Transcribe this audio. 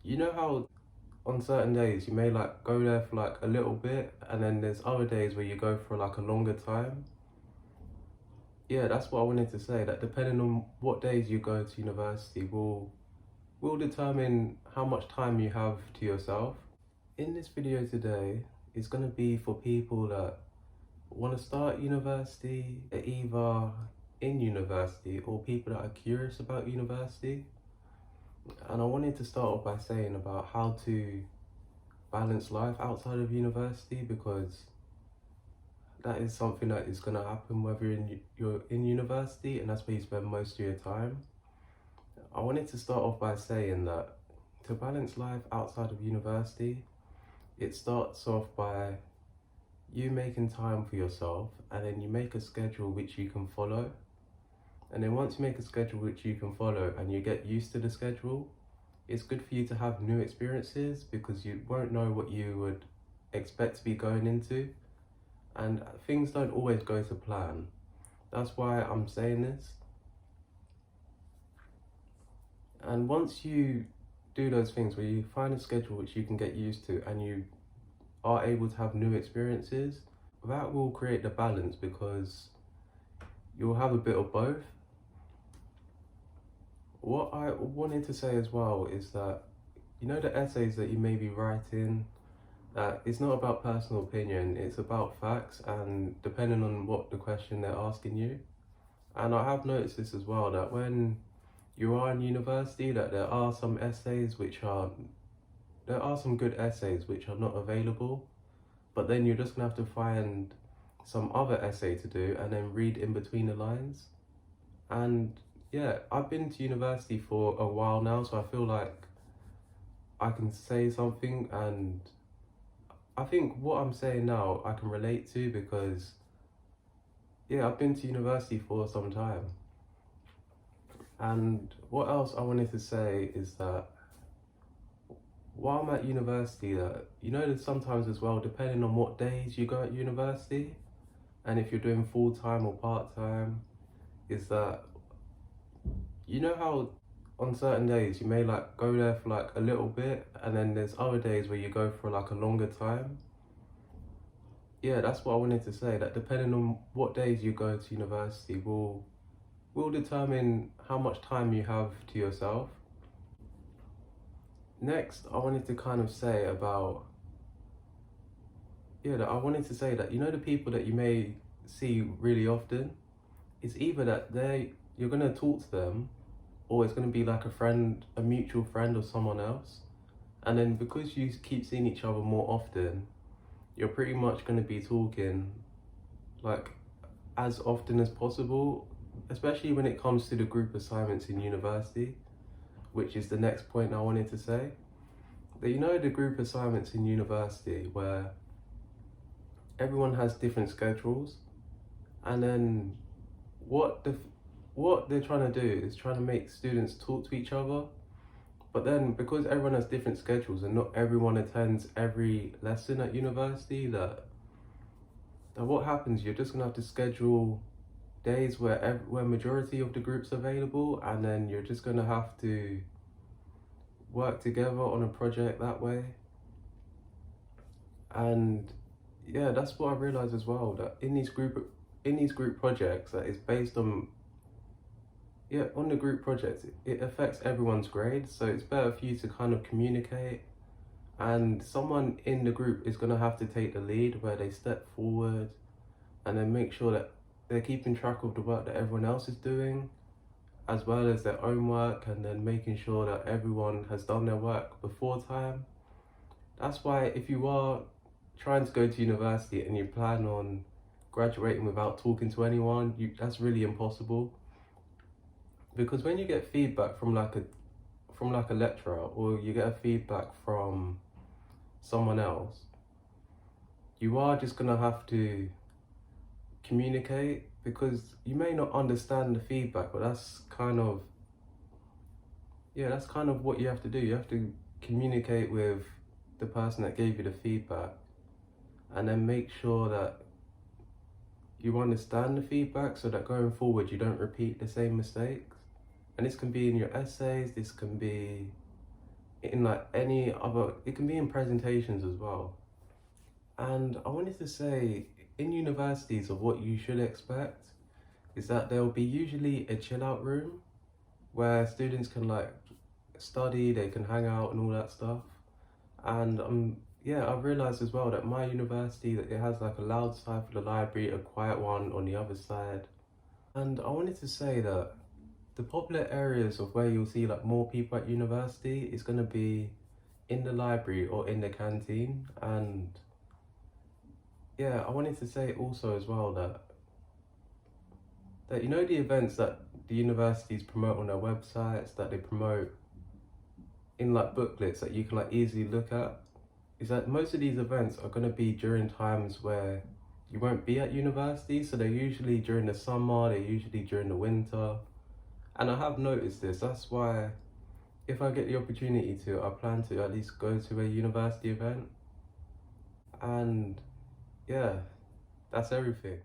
You know how on certain days you may like go there for like a little bit and then there's other days where you go for like a longer time? Yeah, that's what I wanted to say, that depending on what days you go to university will determine how much time you have to yourself. In this video today, it's going to be for people that want to start university, either in university or people that are curious about university. And I wanted to start off by saying about how to balance life outside of university, because that is something that is going to happen whether you're in university and that's where you spend most of your time. I wanted to start off by saying that to balance life outside of university, it starts off by you making time for yourself, and then you make a schedule which you can follow. And then once you make a schedule which you can follow and you get used to the schedule, it's good for you to have new experiences, because you won't know what you would expect to be going into. And things don't always go to plan. That's why I'm saying this. And once you do those things where you find a schedule which you can get used to and you are able to have new experiences, that will create the balance, because you'll have a bit of both. What I wanted to say as well is that, you know, the essays that you may be writing, it's not about personal opinion, it's about facts, and depending on what the question they're asking you. And I have noticed this as well, that when you are in university, that there are some good essays which are not available, but then you're just gonna have to find some other essay to do and then read in between the lines. And yeah, I've been to university for a while now, so I feel like I can say something, and I think what I'm saying now I can relate to, because yeah, I've been to university for some time. And what else I wanted to say is that while I'm at university, that you know, that sometimes as well, depending on what days you go at university and if you're doing full-time or part-time, is that you know how on certain days you may like go there for like a little bit and then there's other days where you go for like a longer time? Yeah, that's what I wanted to say, that depending on what days you go to university will determine how much time you have to yourself. Next, I wanted to kind of say about, yeah, that I wanted to say that, you know, the people that you may see really often, it's either that you're going to talk to them, or it's going to be like a friend, a mutual friend or someone else. And then because you keep seeing each other more often, you're pretty much going to be talking like as often as possible, especially when it comes to the group assignments in university, which is the next point I wanted to say. That, you know, the group assignments in university where everyone has different schedules, and then what they're trying to do is trying to make students talk to each other. But then because everyone has different schedules and not everyone attends every lesson at university, that what happens, you're just gonna have to schedule days where majority of the group's available, and then you're just gonna have to work together on a project that way. And yeah, that's what I realized as well, that in these group projects, that it's based on, yeah, on the group projects, it affects everyone's grade, so it's better for you to kind of communicate, and someone in the group is going to have to take the lead, where they step forward and then make sure that they're keeping track of the work that everyone else is doing, as well as their own work, and then making sure that everyone has done their work before time. That's why if you are trying to go to university and you plan on graduating without talking to anyone, that's really impossible. Because when you get feedback from like a lecturer, or you get a feedback from someone else, you are just gonna have to communicate, because you may not understand the feedback, but that's kind of what you have to do. You have to communicate with the person that gave you the feedback, and then make sure that you understand the feedback, so that going forward you don't repeat the same mistakes. And this can be in your essays, this can be in like any other, it can be in presentations as well. And I wanted to say, in universities, of what you should expect is that there will be usually a chill out room where students can like study, they can hang out and all that stuff. And yeah, I've realized as well that my university, that it has like a loud side for the library, a quiet one on the other side. And I wanted to say that the popular areas of where you'll see like more people at university is going to be in the library or in the canteen. And yeah, I wanted to say also as well that you know the events that the universities promote on their websites, that they promote in like booklets that you can like easily look at, is that most of these events are going to be during times where you won't be at university. So they're usually during the summer, they're usually during the winter. And I have noticed this. That's why if I get the opportunity to, I plan to at least go to a university event. And yeah, that's everything.